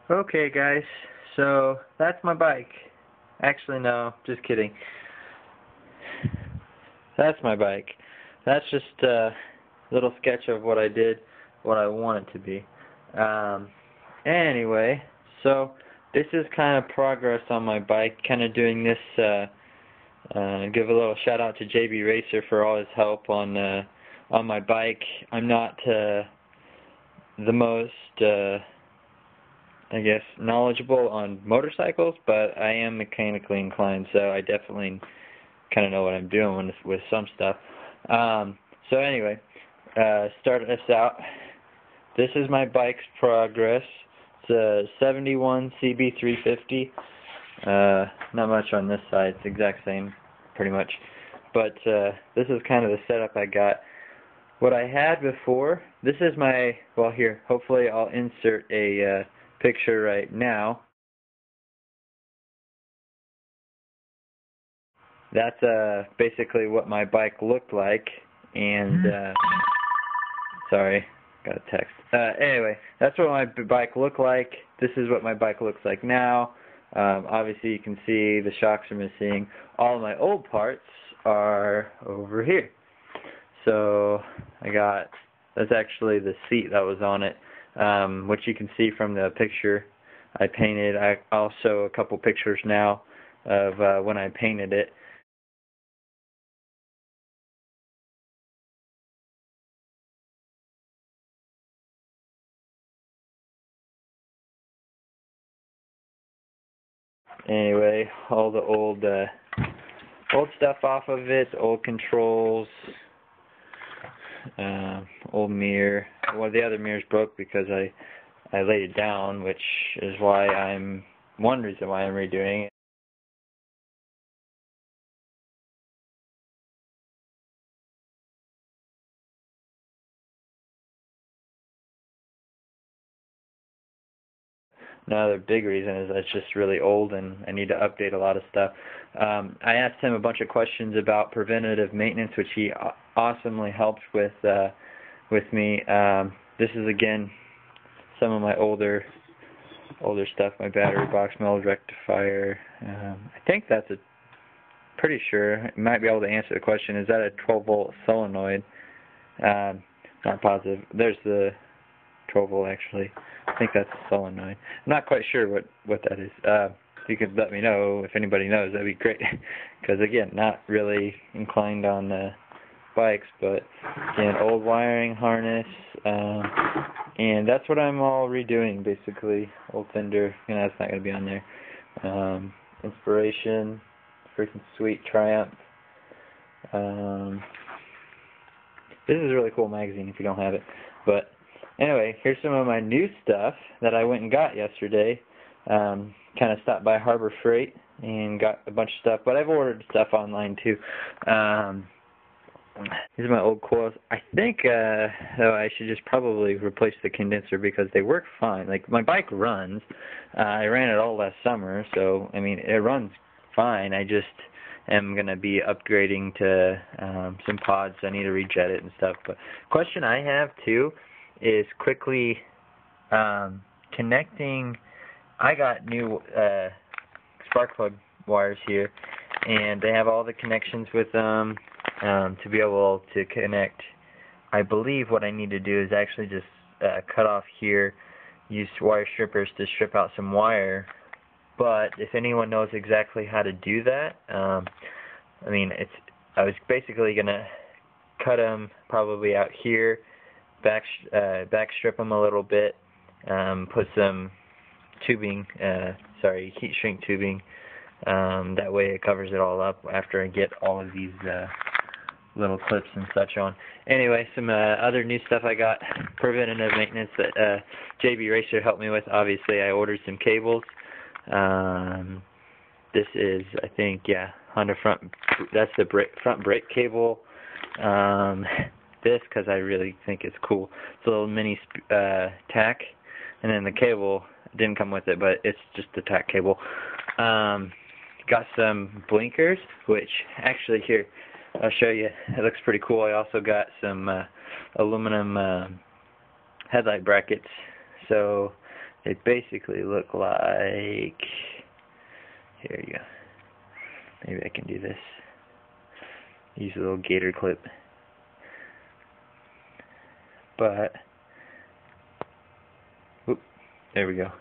Okay guys, so that's my bike. Actually no, just kidding. That's my bike. That's just a little sketch of what I did, what I want it to be. Anyway, so this is kind of progress on my bike, kind of doing this, give a little shout out to CB350 Racer for all his help on my bike. I'm not the most I guess knowledgeable on motorcycles, but I am mechanically inclined, so I definitely kind of know what I'm doing with some stuff. So anyway, start us out. This is my bike's progress. It's a 71 CB350. Not much on this side. It's the exact same, pretty much. But this is kind of the setup I got. What I had before, this is my, well here, hopefully I'll insert a picture right now. That's basically what my bike looked like, and sorry, got a text. Anyway, that's what my bike looked like. This is what my bike looks like now. Obviously you can see the shocks are missing. All of my old parts are over here. So that's actually the seat that was on it, which you can see from the picture I painted. I also a couple pictures now of when I painted it. Anyway, all the old stuff off of it, old controls, old mirror. Well, the other mirror's broke because I laid it down, which is one reason why I'm redoing it. Another big reason is that it's just really old and I need to update a lot of stuff. I asked him a bunch of questions about preventative maintenance, which he awesomely helped with me. This is again some of my older stuff. My battery box, meld rectifier. I think that's pretty sure. I might be able to answer the question. Is that a 12-volt solenoid? Not positive. There's the 12-volt actually. I think that's a solenoid. I'm not quite sure what that is. If you could let me know, if anybody knows, that'd be great. Because again, not really inclined on bikes, but again, old wiring harness, and that's what I'm all redoing basically. Old fender, that's not going to be on there. Inspiration, freaking sweet Triumph. This is a really cool magazine if you don't have it, but anyway, here's some of my new stuff that I went and got yesterday. Kind of stopped by Harbor Freight and got a bunch of stuff, but I've ordered stuff online too. These are my old coils. I think though I should just probably replace the condenser because they work fine. Like my bike runs. I ran it all last summer, so I mean it runs fine. I just am going to be upgrading to some pods. I need to rejet it and stuff. But question I have too is quickly connecting. I got new spark plug wires here, and they have all the connections with them to be able to connect. I believe what I need to do is actually just cut off here, use wire strippers to strip out some wire. But if anyone knows exactly how to do that, I mean, I was basically gonna cut them probably out here, back strip them a little bit, put some tubing, heat shrink tubing. That way it covers it all up after I get all of these little clips and such on. Anyway, some other new stuff I got, preventative maintenance that CB350 Racer helped me with. Obviously, I ordered some cables. This is, I think, yeah, Honda front. That's the front brake cable. This, because I really think it's cool. It's a little mini tack, and then the cable didn't come with it, but it's just the tack cable. Got some blinkers, which actually here I'll show you. It looks pretty cool. I also got some aluminum headlight brackets. So they basically look like, here you go, maybe I can do this, use a little gator clip, but, whoop, there we go,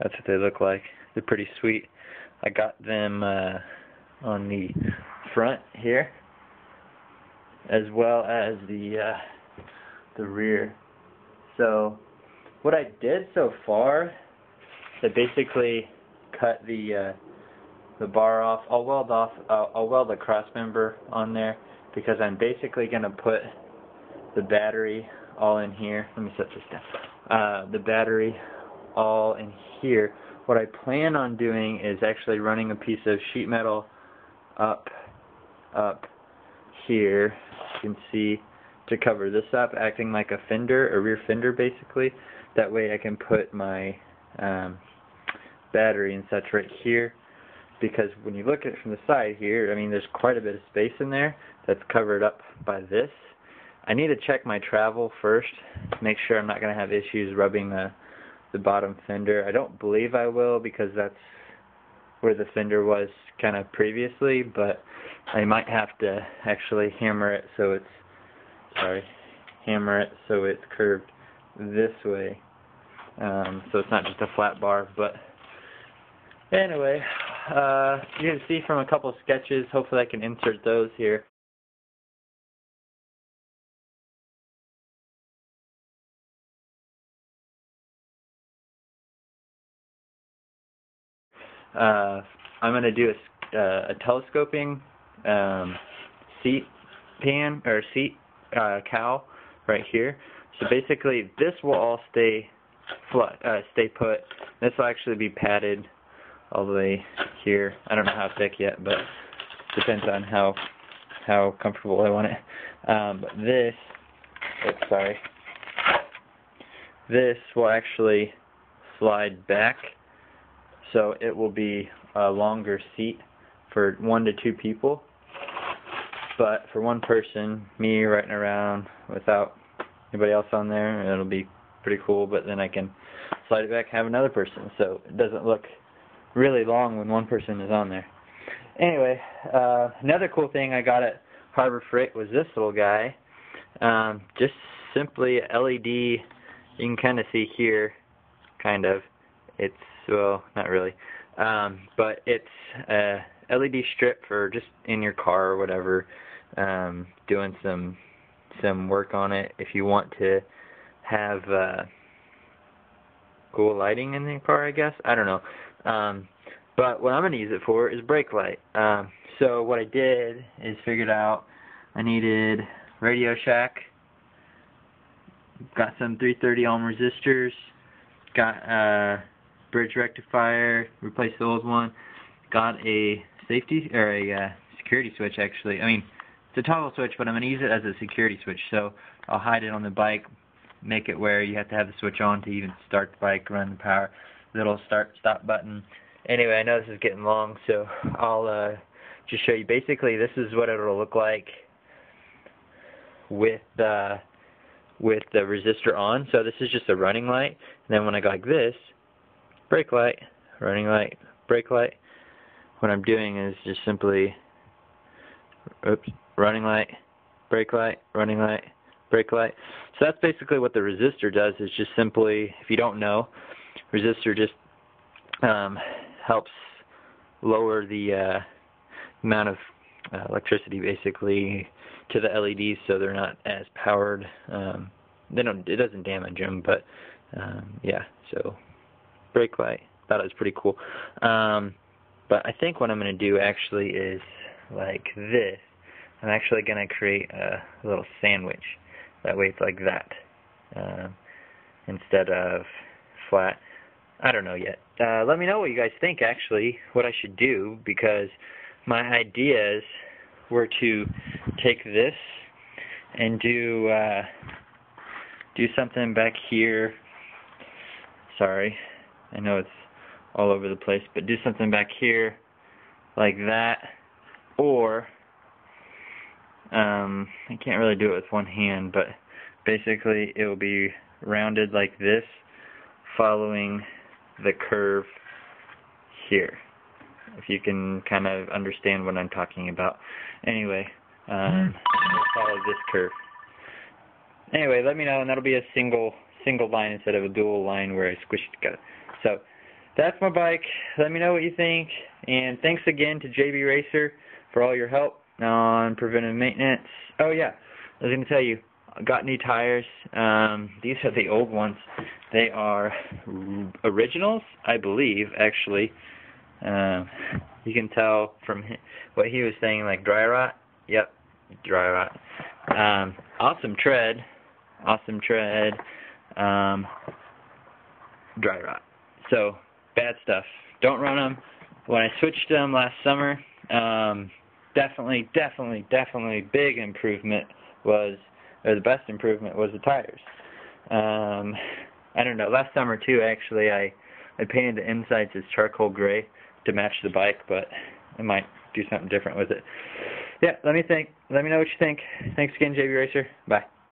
that's what they look like. They're pretty sweet. I got them on the front here, as well as the rear. So what I did so far, I basically cut the bar off. I'll weld the cross member on there because I'm basically gonna put the battery all in here. Let me set this down. The battery all in here. What I plan on doing is actually running a piece of sheet metal up here, you can see, to cover this up, acting like a fender, a rear fender basically. That way I can put my battery and such right here, because when you look at it from the side here, I mean, there's quite a bit of space in there that's covered up by this. I need to check my travel first, make sure I'm not going to have issues rubbing the bottom fender. I don't believe I will, because that's where the fender was kind of previously, but I might have to actually hammer it so it's curved this way, so it's not just a flat bar. But anyway, you can see from a couple of sketches, hopefully I can insert those here. I'm going to do a telescoping seat pan, or seat cowl right here. So basically this will all stay put. This will actually be padded all the way here. I don't know how thick yet, but depends on how comfortable I want it. But this, this will actually slide back, so it will be a longer seat for 1 to 2 people. But for one person, me riding around without anybody else on there, it'll be pretty cool. But then I can slide it back and have another person, so it doesn't look really long when one person is on there. Anyway, another cool thing I got at Harbor Freight was this little guy. Just simply LED. You can kind of see here, kind of. It's, well, not really. But it's a LED strip for just in your car or whatever, doing some work on it. If you want to have cool lighting in the car, I guess. I don't know. But what I'm going to use it for is brake light. So what I did is figured out I needed Radio Shack, got some 330 ohm resistors, got bridge rectifier, replaced the old one, got a safety, or a security switch actually. I mean, it's a toggle switch, but I'm going to use it as a security switch, so I'll hide it on the bike, make it where you have to have the switch on to even start the bike, run the power, little stop button. Anyway, I know this is getting long, so I'll just show you. Basically, this is what it'll look like with the resistor on. So this is just a running light, and then when I go like this, brake light, running light, brake light. What I'm doing is just simply, running light, brake light, running light, brake light. So that's basically what the resistor does, is just simply, if you don't know, resistor just helps lower the amount of electricity basically to the LEDs, so they're not as powered. It doesn't damage them, but yeah, so brake light. Thought it was pretty cool. But I think what I'm going to do actually is like this. I'm actually going to create a little sandwich. That way it's like that instead of flat. I don't know yet. Let me know what you guys think, actually, what I should do, because my ideas were to take this and do something back here. Sorry, I know it's all over the place, but do something back here like that, or I can't really do it with one hand, but basically it will be rounded like this following the curve here. If you can kind of understand what I'm talking about. Anyway, we'll follow this curve. Anyway, let me know, and that'll be a single line instead of a dual line where I squish it together. So that's my bike. Let me know what you think, and thanks again to CB Racer for all your help on preventive maintenance. Oh yeah, I was going to tell you, I got new tires. These are the old ones. They are originals, I believe, actually. You can tell from what he was saying, like dry rot. Yep, dry rot. Awesome tread. Awesome tread. Dry rot. So, bad stuff. Don't run them. When I switched them last summer, definitely big improvement was, or the best improvement was the tires. I don't know, last summer too, actually, I painted the insides as charcoal gray to match the bike, but I might do something different with it. Yeah, let me know what you think. Thanks again, CB Racer. Bye.